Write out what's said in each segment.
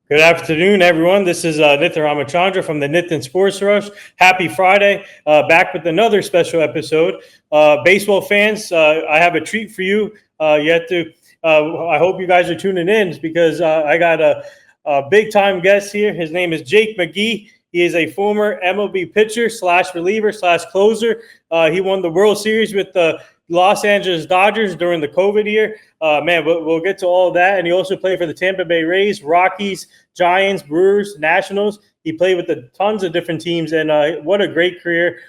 Good afternoon, everyone. This is Nithin from the Nithin Sports Rush. Happy Friday. Back with another special episode. Baseball fans, I have a treat for you. I hope you guys are tuning in because I got a big-time guest here. His name is Jake McGee. He is a former MLB pitcher slash reliever slash closer. He won the World Series with the Los Angeles Dodgers during the COVID year. We'll get to all of that. And he also played for the Tampa Bay Rays, Rockies, Giants, Brewers, Nationals. He played with tons of different teams, and what a great career.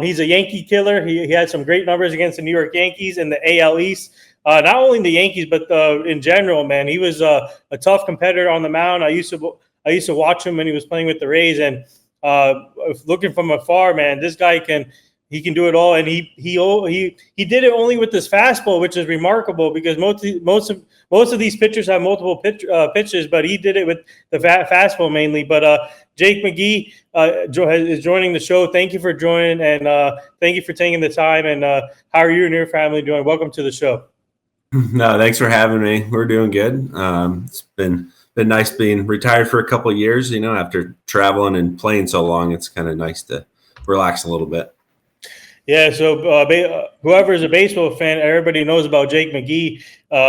He's a Yankee killer. He had some great numbers against the New York Yankees in the AL East. Not only the Yankees, but in general, man. He was a tough competitor on the mound. I used to watch him when he was playing with the Rays, and looking from afar, man, this guy can do it all, and he did it only with this fastball, which is remarkable because most of these pitchers have multiple pitches, but he did it with the fastball mainly. But Jake McGee is joining the show. Thank you for joining, and thank you for taking the time. And how are you and your family doing? Welcome to the show. No, thanks for having me. We're doing good. It's been nice being retired for a couple of years. After traveling and playing so long, it's kind of nice to relax a little bit. Yeah, so whoever is a baseball fan, everybody knows about Jake McGee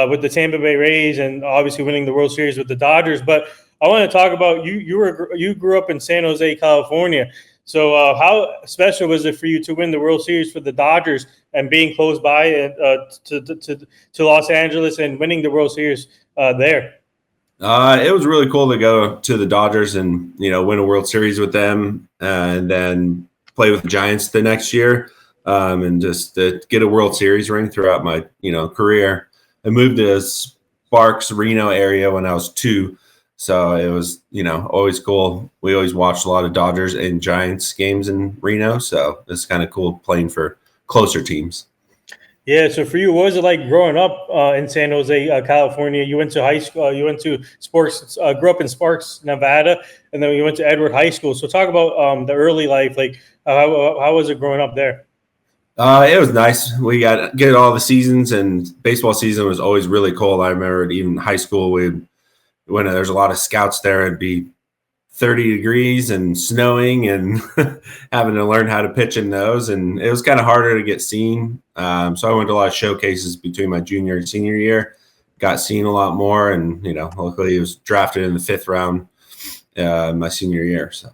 with the Tampa Bay Rays and obviously winning the World Series with the Dodgers. But I want to talk about you. You grew up in San Jose, California. So how special was it for you to win the World Series for the Dodgers and being close by to Los Angeles and winning the World Series there? It was really cool to go to the Dodgers and win a World Series with them, and then play with the Giants the next year. And just to get a World Series ring throughout my, career. I moved to Sparks, Reno area when I was 2. So it was, always cool. We always watched a lot of Dodgers and Giants games in Reno. So it's kind of cool playing for closer teams. Yeah. So for you, what was it like growing up in San Jose, California? You went to high school, you went to Sparks, grew up in Sparks, Nevada, and then you went to Edward High School. So talk about the early life. Like how was it growing up there? It was nice. We get all the seasons, and baseball season was always really cold. I remember even high school, when there's a lot of scouts there, it'd be 30 degrees and snowing and having to learn how to pitch in those. And it was kind of harder to get seen. So I went to a lot of showcases between my junior and senior year, got seen a lot more. And, luckily he was drafted in the 5th round my senior year. So.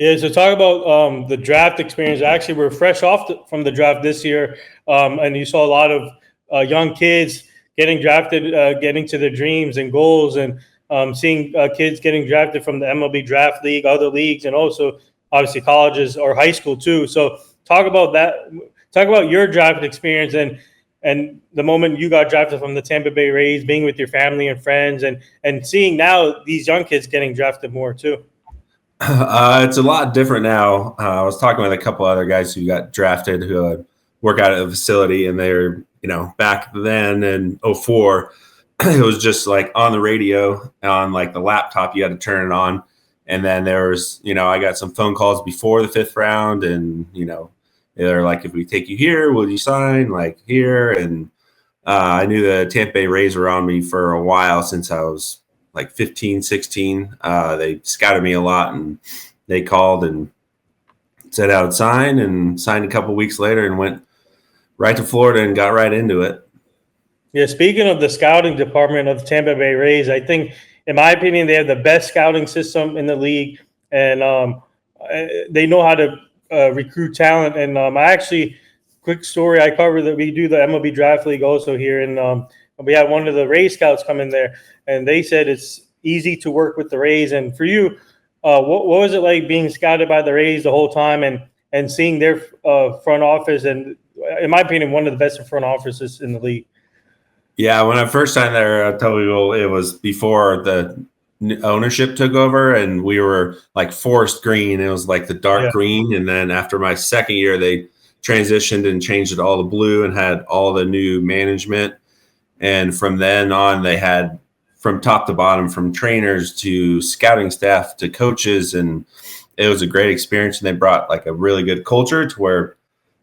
Yeah, so talk about the draft experience. Actually, we're fresh from the draft this year, and you saw a lot of young kids getting drafted, getting to their dreams and goals, and seeing kids getting drafted from the MLB Draft League, other leagues, and also obviously colleges or high school too. So talk about that. Talk about your draft experience and the moment you got drafted from the Tampa Bay Rays, being with your family and friends, and seeing now these young kids getting drafted more too. It's a lot different now. I was talking with a couple other guys who got drafted who work out at a facility, and they're, back then in 2004, it was just like on the radio, on like the laptop, you had to turn it on. And then there was, I got some phone calls before the 5th round, and, they're like, if we take you here, will you sign like here? And I knew the Tampa Bay Rays were on me for a while since I was like 15, 16. They scouted me a lot, and they called and said I would sign, and signed a couple weeks later and went right to Florida and got right into it. Yeah, speaking of the scouting department of the Tampa Bay Rays, I think, in my opinion, they have the best scouting system in the league, and they know how to recruit talent. And quick story, I cover that we do the MLB Draft League also here, and we had one of the Rays scouts come in there, and they said it's easy to work with the Rays. And for you, what was it like being scouted by the Rays the whole time and seeing their front office? And in my opinion, one of the best front offices in the league. Yeah, when I first signed there, I tell you, it was before the ownership took over, and we were like forest green. It was like the dark green. And then after my second year, they transitioned and changed it all to blue and had all the new management. And from then on, they had from top to bottom, from trainers to scouting staff to coaches. And it was a great experience. And they brought like a really good culture to where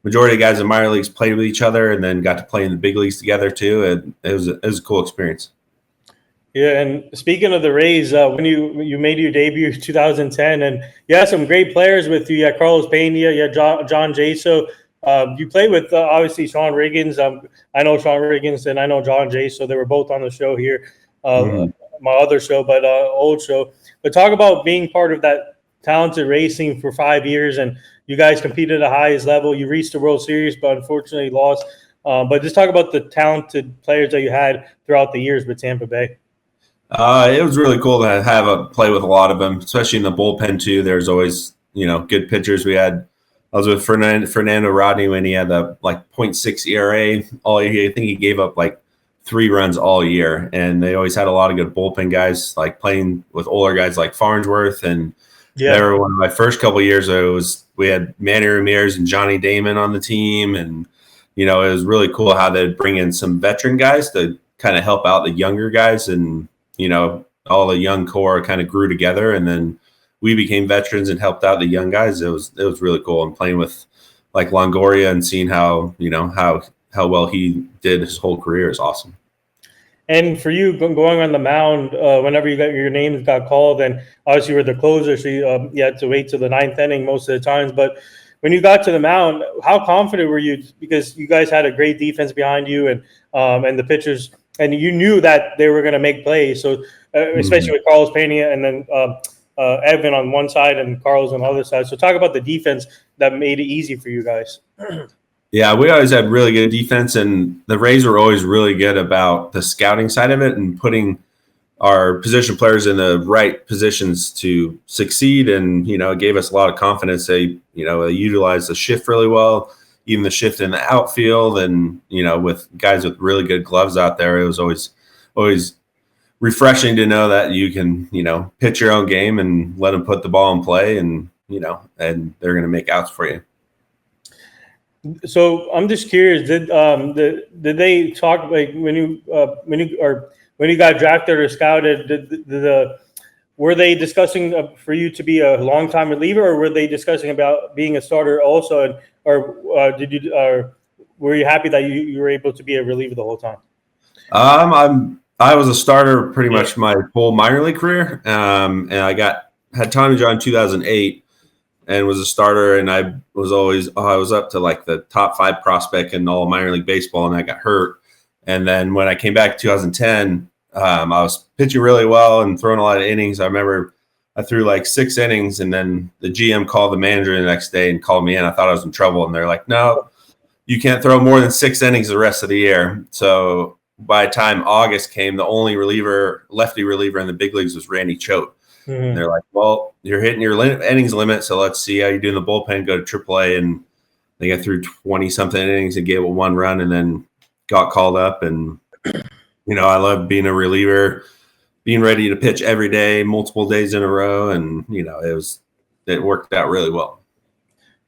majority of guys in minor leagues played with each other and then got to play in the big leagues together too. And it was a cool experience. Yeah, and speaking of the Rays, when you made your debut in 2010, and you had some great players with you. You had Carlos Pena, you had John Jaso. You played with obviously Sean Riggins. I know Sean Riggins, and I know John Jaso. They were both on the show here, my other show, but old show. But talk about being part of that talented racing for 5 years, and you guys competed at the highest level. You reached the World Series, but unfortunately lost. But just talk about the talented players that you had throughout the years with Tampa Bay. It was really cool to have a play with a lot of them, especially in the bullpen too. There's always, good pitchers. I was with Fernando Rodney when he had the like .6 ERA all year. I think he gave up like 3 runs all year, and they always had a lot of good bullpen guys, like playing with older guys like Farnsworth. And they were one of my first couple of years. We had Manny Ramirez and Johnny Damon on the team, and it was really cool how they'd bring in some veteran guys to kind of help out the younger guys. And all the young core kind of grew together, and then we became veterans and helped out the young guys. It was really cool. And playing with like Longoria and seeing how well he did his whole career is awesome. And for you going on the mound, whenever your names got called, and obviously you were the closer, so you had to wait till the 9th inning most of the times. But when you got to the mound, how confident were you? Because you guys had a great defense behind you, and the pitchers. And you knew that they were going to make plays. So, especially with Carlos Pena and then Evan on one side and Carlos on the other side. So, talk about the defense that made it easy for you guys. Yeah, we always had really good defense, and the Rays were always really good about the scouting side of it and putting our position players in the right positions to succeed. And, it gave us a lot of confidence. They utilized the shift really well. Even the shift in the outfield, and with guys with really good gloves out there, it was always refreshing to know that you can pitch your own game and let them put the ball in play, and and they're going to make outs for you. So I'm just curious, did they talk like when you got drafted or scouted? Were they discussing for you to be a long-time reliever, or were they discussing about being a starter also? Or were you happy that you were able to be a reliever the whole time? I was a starter pretty much my whole minor league career, and I had Tommy John in 2008, and was a starter. And I was up to like the top 5 prospect in all minor league baseball, and I got hurt. And then when I came back in 2010. I was pitching really well and throwing a lot of innings. I remember I threw like 6 innings, and then the GM called the manager the next day and called me in. I thought I was in trouble, and they're like, "No, you can't throw more than 6 innings the rest of the year." So by the time August came, the only lefty reliever in the big leagues was Randy Choate. And they're like, "Well, you're hitting your innings limit, so let's see how you do in the bullpen. Go to AAA." And they got through 20-something innings and gave it 1 run, and then got called up. And I love being a reliever, being ready to pitch every day, multiple days in a row. And, it worked out really well.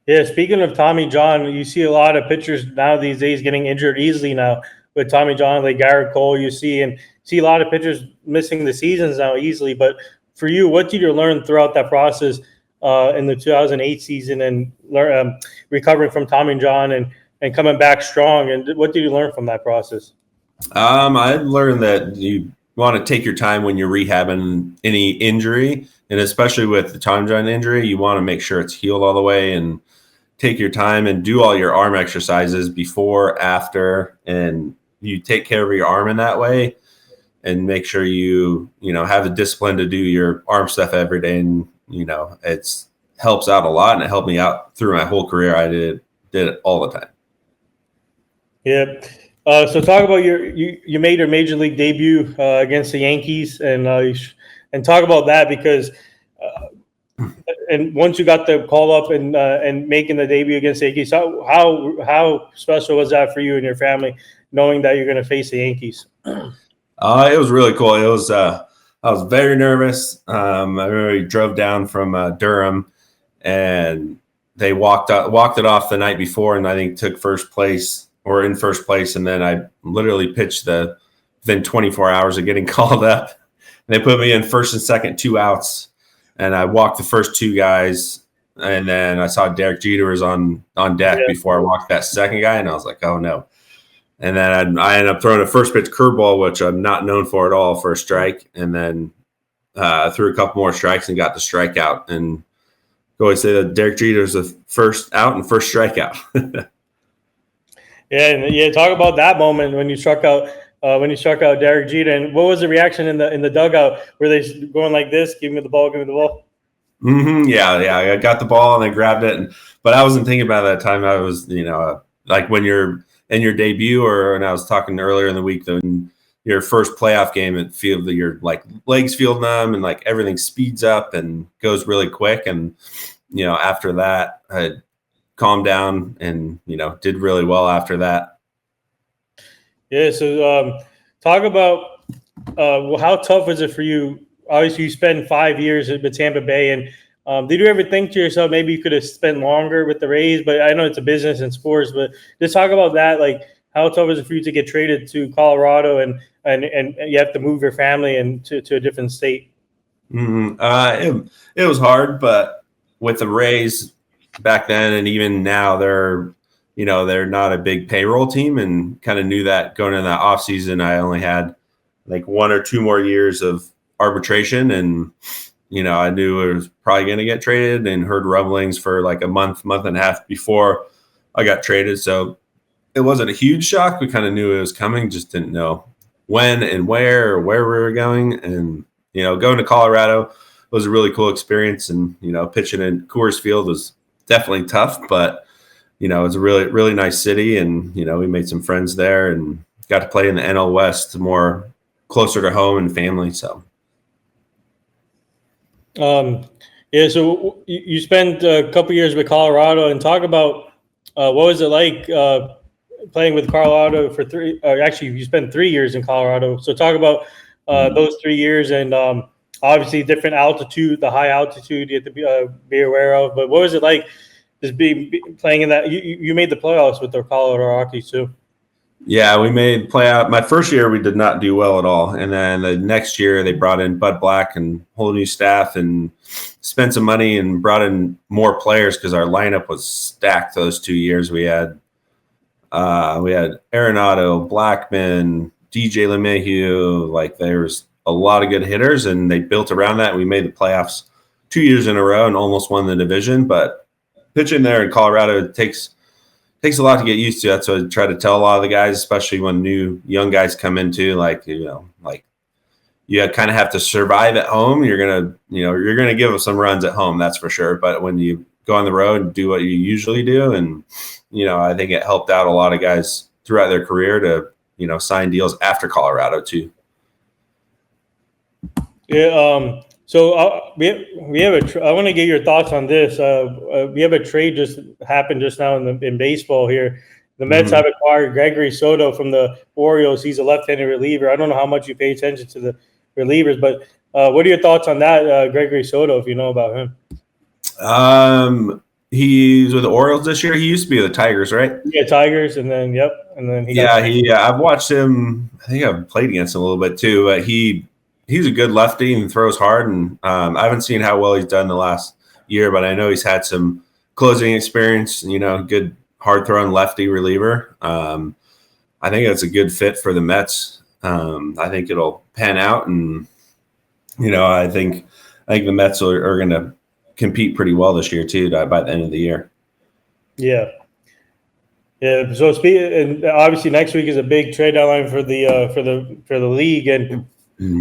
Yeah. Speaking of Tommy John, you see a lot of pitchers now these days getting injured easily now with Tommy John, like Garrett Cole, you see a lot of pitchers missing the seasons now easily. But for you, what did you learn throughout that process in the 2008 season and recovering from Tommy John and coming back strong? And what did you learn from that process? I learned that you want to take your time when you're rehabbing any injury, and especially with the Tommy John injury, you want to make sure it's healed all the way, and take your time and do all your arm exercises before, after, and you take care of your arm in that way, and make sure you have the discipline to do your arm stuff every day. And it helps out a lot, and it helped me out through my whole career. I did it all the time. Yeah. So talk about you made your major league debut against the Yankees, and talk about that, because and once you got the call up and making the debut against the Yankees, how special was that for you and your family, knowing that you're going to face the Yankees? It was really cool. It was I was very nervous. I remember we drove down from Durham, and they walked it off the night before, and I think took first place. Or in first place, and then I literally pitched within 24 hours of getting called up. And they put me in first and second, 2 outs, and I walked the first 2 guys, and then I saw Derek Jeter was on deck before I walked that second guy, and I was like, "Oh no!" And then I ended up throwing a first pitch curveball, which I'm not known for at all, for a strike. And then threw a couple more strikes and got the strikeout. And I always say that Derek Jeter's the first out and first strikeout. Yeah. Talk about that moment when you struck out Derek Jeter. And what was the reaction in the dugout? Were they going like this? Give me the ball. Give me the ball. Yeah. I got the ball and I grabbed it. But I wasn't thinking about it at that time. I was, like when you're in your debut, and I was talking earlier in the week, when your first playoff game, it feels that your like legs feel numb and like everything speeds up and goes really quick. And, after that, I calmed down and, did really well after that. Yeah. So talk about how tough was it for you? Obviously, you spent 5 years with Tampa Bay, and did you ever think to yourself maybe you could have spent longer with the Rays? But I know it's a business and sports, but just talk about that. Like, how tough is it for you to get traded to Colorado and you have to move your family and to a different state? It was hard, but with the Rays back then and even now, they're not a big payroll team, and kind of knew that going into that offseason. I only had like 1 or 2 more years of arbitration, and I knew I was probably going to get traded, and heard rumblings for like a month and a half before I got traded. So it wasn't a huge shock. We kind of knew it was coming, just didn't know when and where we were going. And going to Colorado was a really cool experience, and pitching in Coors Field was definitely tough, but it's a really, really nice city, and we made some friends there and got to play in the NL West, more closer to home and family. So so you spent a couple years with Colorado, and talk about what was it like playing with Colorado for actually you spent 3 years in Colorado. So talk about those 3 years, and obviously different altitude, the high altitude you have to be aware of. But what was it like just playing in that? You made the playoffs with the Colorado Rockies too. Yeah, we made playoff. My first year, we did not do well at all. And then the next year, they brought in Bud Black and whole new staff, and spent some money and brought in more players because our lineup was stacked those 2 years. We had Arenado, Blackman, DJ LeMahieu. Like, there was a lot of good hitters, and they built around that. We made the playoffs 2 years in a row and almost won the division. But pitching there in Colorado takes a lot to get used to. That's what I try to tell a lot of the guys, especially when new young guys come into, like you kind of have to survive at home. You're gonna give them some runs at home, that's for sure. But when you go on the road and do what you usually do, and I think it helped out a lot of guys throughout their career to sign deals after Colorado too. Yeah. So we have I want to get your thoughts on this. We have a trade just happened just now in baseball here. The Mets have acquired Gregory Soto from the Orioles. He's a left-handed reliever. I don't know how much you pay attention to the relievers, but what are your thoughts on that, Gregory Soto, if you know about him? He's with the Orioles this year. He used to be with the Tigers, right? Yeah, Tigers, and then I've watched him. I think I've played against him a little bit too, but he's a good lefty and throws hard. And I haven't seen how well he's done the last year, but I know he's had some closing experience, good hard throwing lefty reliever. I think that's a good fit for the Mets. I think it'll pan out, and, I think the Mets are going to compete pretty well this year too, by the end of the year. Yeah. Yeah. So and obviously next week is a big trade deadline for the league, and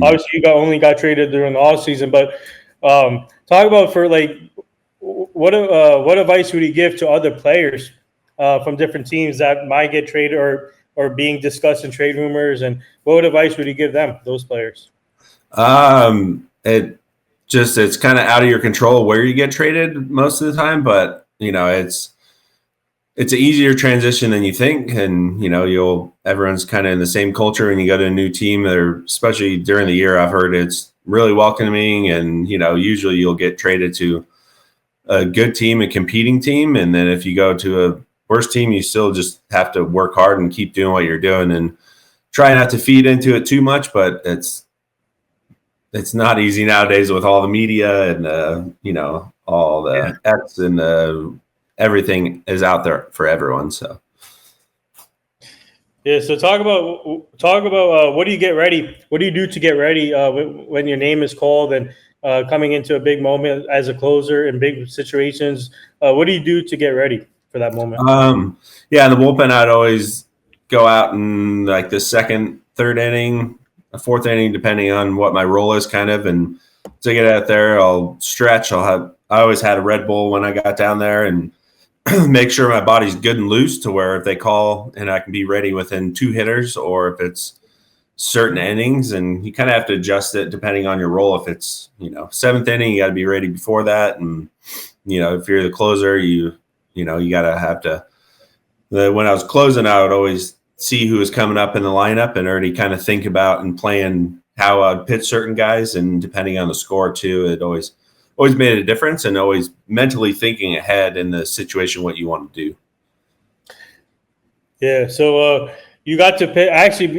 obviously you only got traded during the off season. But talk about what advice would you give to other players from different teams that might get traded or being discussed in trade rumors, and what advice would you give them, those players? It's kind of out of your control where you get traded most of the time, but it's an easier transition than you think. And, everyone's kind of in the same culture when you go to a new team, or especially during the year. I've heard it's really welcoming, and, usually you'll get traded to a good team, a competing team. And then if you go to a worse team, you still just have to work hard and keep doing what you're doing and try not to feed into it too much. But it's not easy nowadays with all the media and, all the X and everything is out there for everyone. So. Yeah, so talk about what do you get ready? What do you do to get ready when your name is called and coming into a big moment as a closer in big situations? What do you do to get ready for that moment? Yeah, in the bullpen, I'd always go out in like the second, third inning, a fourth inning, depending on what my role is, kind of. And to get out there, I'll stretch. I always had a Red Bull when I got down there, and make sure my body's good and loose to where if they call and I can be ready within two hitters, or if it's certain innings, and you kind of have to adjust it depending on your role. If it's, seventh inning, you got to be ready before that. And, if you're the closer, you got to have to, when I was closing, I would always see who was coming up in the lineup and already kind of think about and plan how I'd pitch certain guys. And depending on the score too, it always made a difference, and always mentally thinking ahead in the situation, what you want to do. Yeah, so you got to pitch, actually.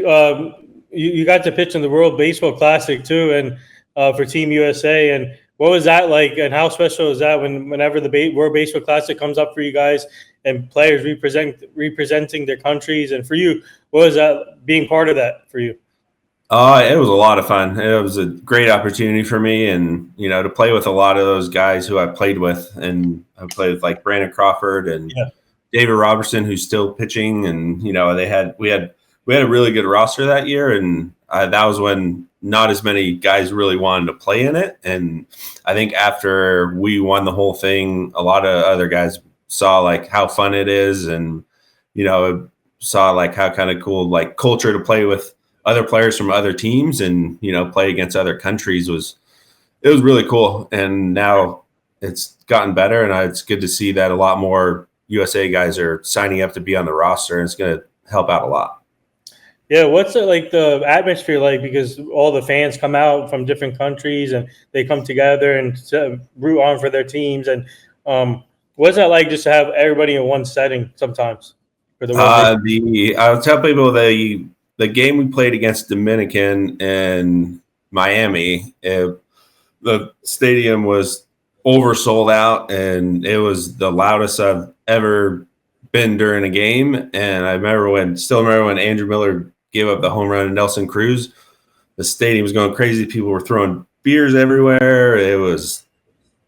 You got to pitch in the World Baseball Classic too, and for Team USA. And what was that like? And how special is that whenever the World Baseball Classic comes up for you guys and players representing their countries? And for you, what was that being part of that for you? It was a lot of fun. It was a great opportunity for me, and to play with a lot of those guys who I played with, and I played with like Brandon Crawford and David Robertson, who's still pitching, and we had a really good roster that year, and that was when not as many guys really wanted to play in it. And I think after we won the whole thing, a lot of other guys saw like how fun it is, and saw like how kind of cool like culture to play with other players from other teams, and play against other countries it was really cool. And now it's gotten better, and it's good to see that a lot more USA guys are signing up to be on the roster, and it's going to help out a lot. Yeah, what's it like the atmosphere like? Because all the fans come out from different countries and they come together and root on for their teams. And what's that like just to have everybody in one setting sometimes for the World I'll tell people the game we played against Dominican in Miami, the stadium was oversold out, and it was the loudest I've ever been during a game. And I still remember when Andrew Miller gave up the home run to Nelson Cruz. The stadium was going crazy. People were throwing beers everywhere. It was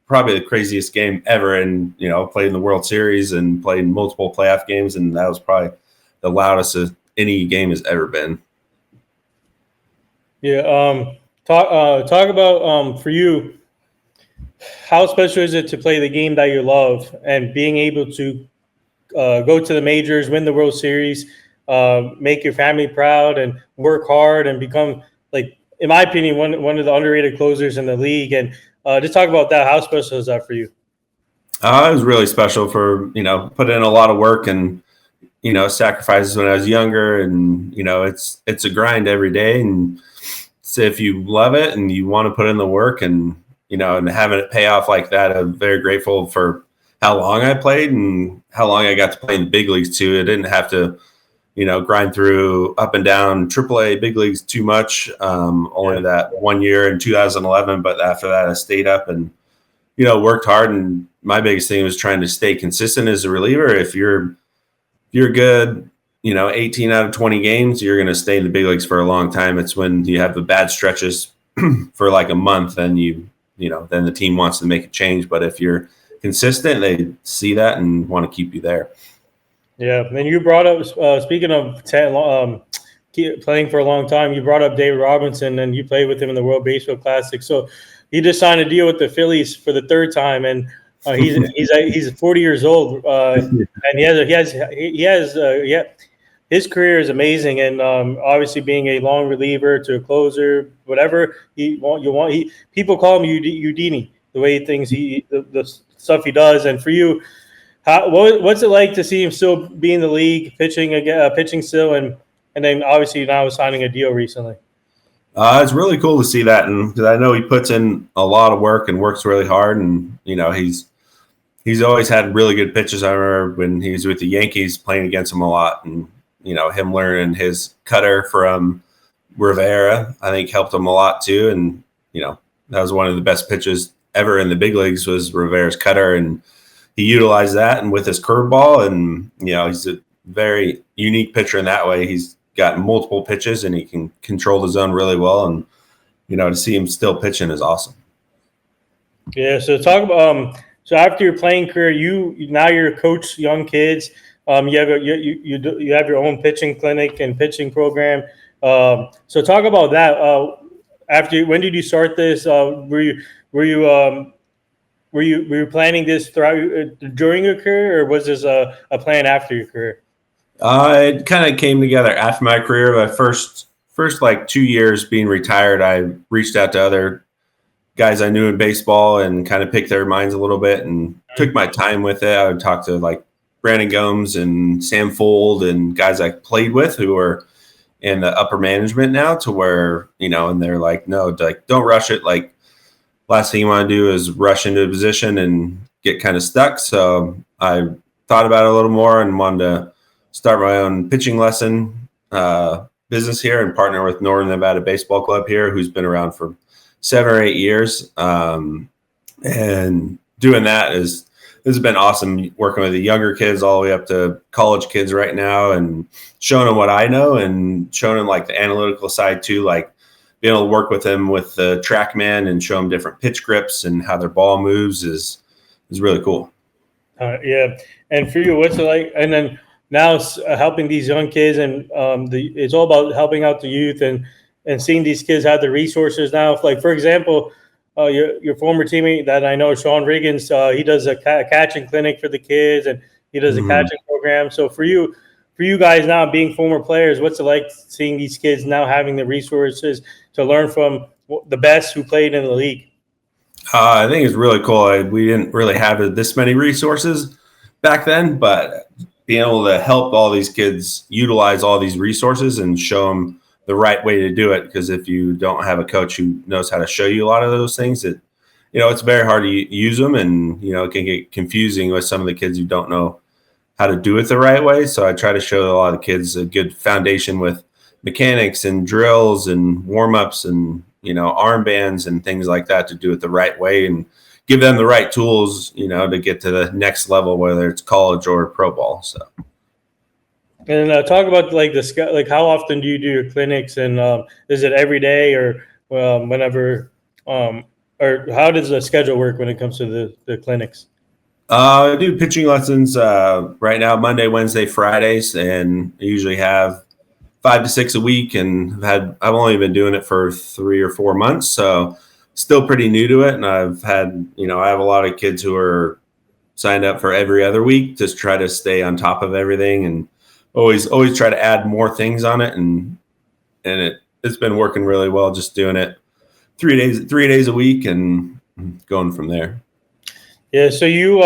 probably the craziest game ever. And, played in the World Series and played in multiple playoff games, and that was probably the loudest any game has ever been. Yeah. Talk about for you, how special is it to play the game that you love and being able to go to the majors, win the World Series, make your family proud, and work hard and become, like, in my opinion, one of the underrated closers in the league? And just talk about that. How special is that for you? It was really special for, put in a lot of work and, sacrifices when I was younger. And, it's a grind every day. And so if you love it and you want to put in the work and, and having it pay off like that, I'm very grateful for how long I played and how long I got to play in the big leagues too. I didn't have to, grind through up and down AAA big leagues too much. Only that 1 year in 2011, but after that I stayed up and, worked hard. And my biggest thing was trying to stay consistent as a reliever. If you're good, 18 out of 20 games, you're going to stay in the big leagues for a long time. It's when you have the bad stretches for like a month, and then the team wants to make a change. But if you're consistent, they see that and want to keep you there. Yeah, and you brought up, speaking of playing for a long time, you brought up David Robinson, and you played with him in the World Baseball Classic. So he just signed a deal with the Phillies for the third time, and he's 40 years old, and his career is amazing. And obviously, being a long reliever to a closer, whatever people call him Houdini, the way the stuff he does. And for you, what's it like to see him still be in the league, pitching still, and then obviously now signing a deal recently? It's really cool to see that, and because I know he puts in a lot of work and works really hard, and he's always had really good pitches. I remember when he was with the Yankees playing against him a lot, and him learning his cutter from Rivera, I think helped him a lot too. And that was one of the best pitches ever in the big leagues was Rivera's cutter, and he utilized that and with his curveball. And he's a very unique pitcher in that way. He's got multiple pitches and he can control the zone really well. And, to see him still pitching is awesome. Yeah. So talk about, so after your playing career, now you're a coach, young kids. You have your own pitching clinic and pitching program. So talk about that. When did you start this? Were you planning this during your career, or was this a plan after your career? It kind of came together after my career. My first like 2 years being retired, I reached out to other guys I knew in baseball and kind of picked their minds a little bit and took my time with it. I would talk to like Brandon Gomes and Sam Fold and guys I played with who are in the upper management now, to where, and they're like, no, like, don't rush it. Like, last thing you want to do is rush into a position and get kind of stuck. So I thought about it a little more and wanted to start my own pitching lesson business here and partner with Northern Nevada Baseball Club here, who's been around for 7 or 8 years. And doing that has been awesome, working with the younger kids all the way up to college kids right now, and showing them what I know and showing them like the analytical side too, like being able to work with them with the TrackMan and show them different pitch grips and how their ball moves is really cool. Yeah. And for you, what's it like? And then now helping these young kids, and it's all about helping out the youth and seeing these kids have the resources now. Like, for example, your former teammate that I know, Sean Riggins, he does a catching clinic for the kids, and he does a catching program. So for you guys now being former players, what's it like seeing these kids now having the resources to learn from the best who played in the league? I think it's really cool. We didn't really have this many resources back then, but being able to help all these kids utilize all these resources and show them the right way to do it. Because if you don't have a coach who knows how to show you a lot of those things, it's very hard to use them, and it can get confusing with some of the kids who don't know how to do it the right way. So I try to show a lot of kids a good foundation with mechanics and drills and warm-ups and armbands and things like that to do it the right way and give them the right tools, to get to the next level, whether it's college or pro ball. So. And talk about like how often do you do your clinics, and is it every day or whenever, or how does the schedule work when it comes to the clinics? I do pitching lessons right now, Monday, Wednesday, Fridays, and I usually have 5 to 6 a week, and I've only been doing it for 3 or 4 months, so still pretty new to it. And I've had, I have a lot of kids who are signed up for every other week, just try to stay on top of everything and always try to add more things on it. And it's been working really well, just doing it 3 days a week and going from there. Yeah. So you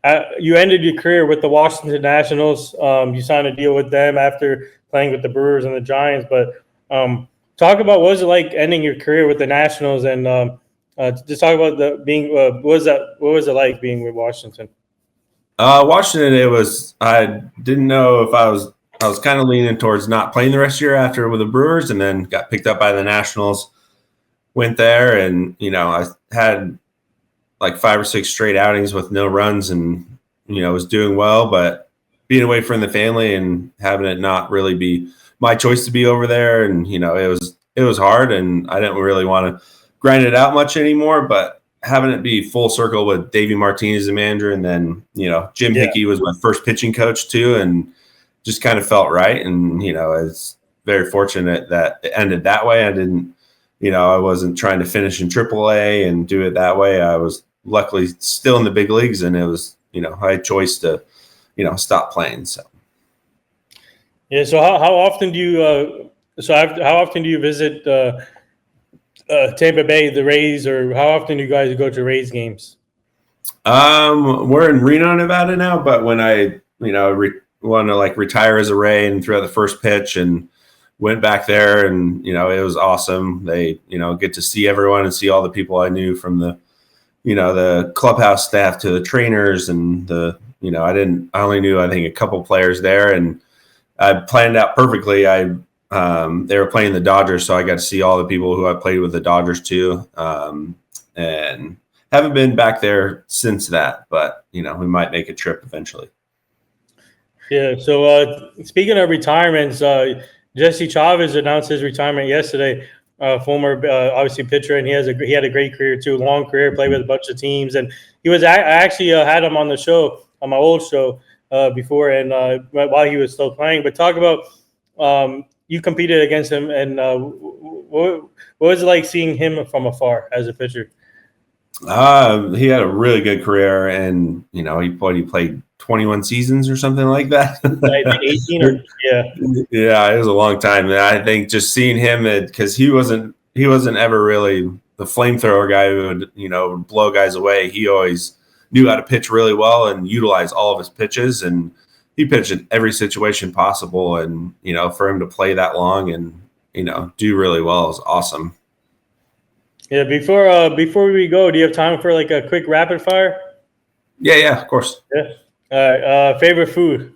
ended your career with the Washington Nationals. You signed a deal with them after playing with the Brewers and the Giants, but talk about what was it like ending your career with the Nationals, and just talk about what was it like being with Washington? Washington, I didn't know if I was kind of leaning towards not playing the rest of the year after with the Brewers, and then got picked up by the Nationals, went there, and I had like 5 or 6 straight outings with no runs, and was doing well, but being away from the family and having it not really be my choice to be over there, and it was hard, and I didn't really want to grind it out much anymore. But having it be full circle with Davey Martinez as a manager, and then Jim Hickey was my first pitching coach too, and just kind of felt right. And I was very fortunate that it ended that way. I didn't, I wasn't trying to finish in AAA and do it that way. I was luckily still in the big leagues, and it was I had choice to stop playing. So yeah. So how often do you how often do you visit Tampa Bay, the Rays, or how often do you guys go to Rays games? We're in Reno, Nevada now, but when I want to retire as a Ray and threw out the first pitch and went back there, and it was awesome. They get to see everyone and see all the people I knew from the the clubhouse staff to the trainers, and I only knew I think a couple players there, and I planned out perfectly. They were playing the Dodgers, so I got to see all the people who I played with the Dodgers too, and haven't been back there since that. But we might make a trip eventually. Yeah. So speaking of retirements, Jesse Chavez announced his retirement yesterday. Former, obviously pitcher, and he had a great career too, long career, played with a bunch of teams, and I actually had him on the show on my old show before, and while he was still playing. But talk about you competed against him, and what was it like seeing him from afar as a pitcher? He had a really good career, and he played 21 seasons or something like that. I think 18 or yeah. Yeah, it was a long time. And I think just seeing him, because he wasn't ever really the flamethrower guy who would blow guys away. He always knew how to pitch really well and utilize all of his pitches, and he pitched in every situation possible. And for him to play that long and do really well is awesome. Yeah. Before we go, do you have time for like a quick rapid fire? Yeah, of course. Yeah. All right. Favorite food?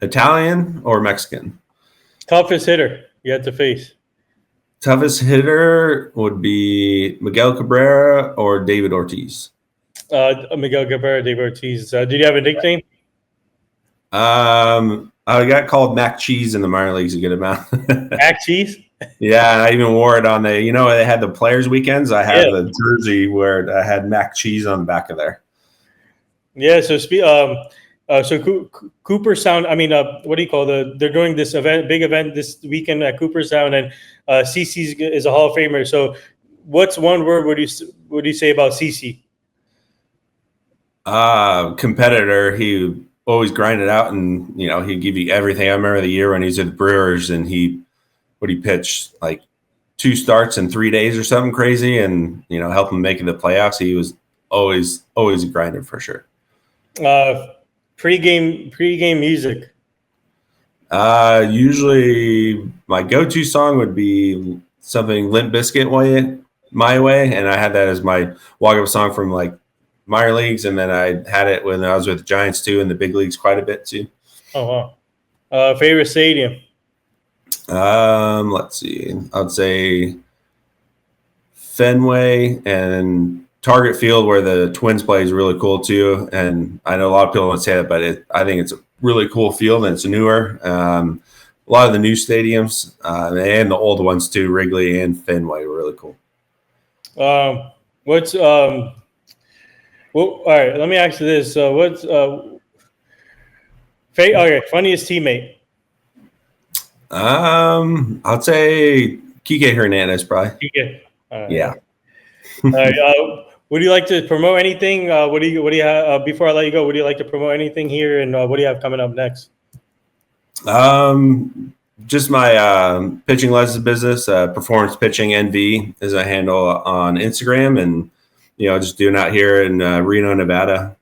Italian or Mexican? Toughest hitter you had to face? Toughest hitter would be Miguel Cabrera or David Ortiz. Miguel Cabrera, David Ortiz. Did you have a nickname? I got called Mac Cheese in the minor leagues a good amount. Mac Cheese? Yeah, and I even wore it on they had the players' weekends. I had the jersey where I had Mac Cheese on the back of there. Yeah, so Cooperstown. I mean, what do you call they're doing this big event this weekend at Cooperstown, and CC is a Hall of Famer. So, what's one word would you say about CC? Competitor. He always grinded out, and he'd give you everything. I remember the year when he was at the Brewers, and he pitched like 2 starts in 3 days or something crazy, and help him make the playoffs. He was always a grinder for sure. Pre-game music. Usually my go-to song would be something Limp Bizkit My Way, and I had that as my walk-up song from like minor leagues, and then I had it when I was with the Giants too, in the big leagues quite a bit too. Oh wow. Favorite stadium? Let's see. I'd say Fenway, and Target Field where the Twins play is really cool too. And I know a lot of people don't say that, but I think it's a really cool field, and it's newer. A lot of the new stadiums and the old ones too, Wrigley and Fenway, were really cool. All right, let me ask you this. What's funniest teammate? I'd say Kike Hernandez, probably. Kike. Yeah. All right. Would you like to promote anything? What do you have before I let you go? Would you like to promote anything here, and what do you have coming up next? Just my pitching lessons business. Performance Pitching NV is a handle on Instagram, and just doing out here in Reno, Nevada.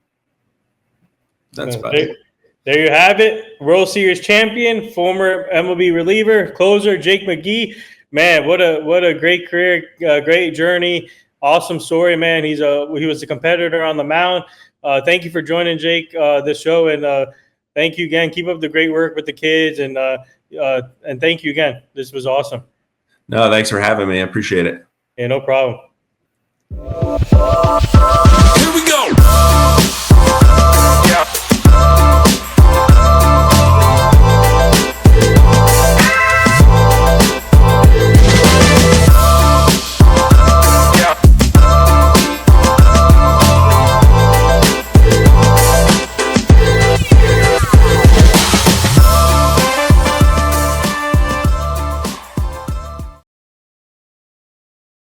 That's about it. There you have it. World Series champion, former MLB reliever, closer, Jake McGee. Man, what a great career, great journey. Awesome story, man. He was a competitor on the mound. Thank you for joining, Jake, this show, and thank you again. Keep up the great work with the kids, and thank you again. This was awesome. No, thanks for having me. I appreciate it. Yeah, no problem.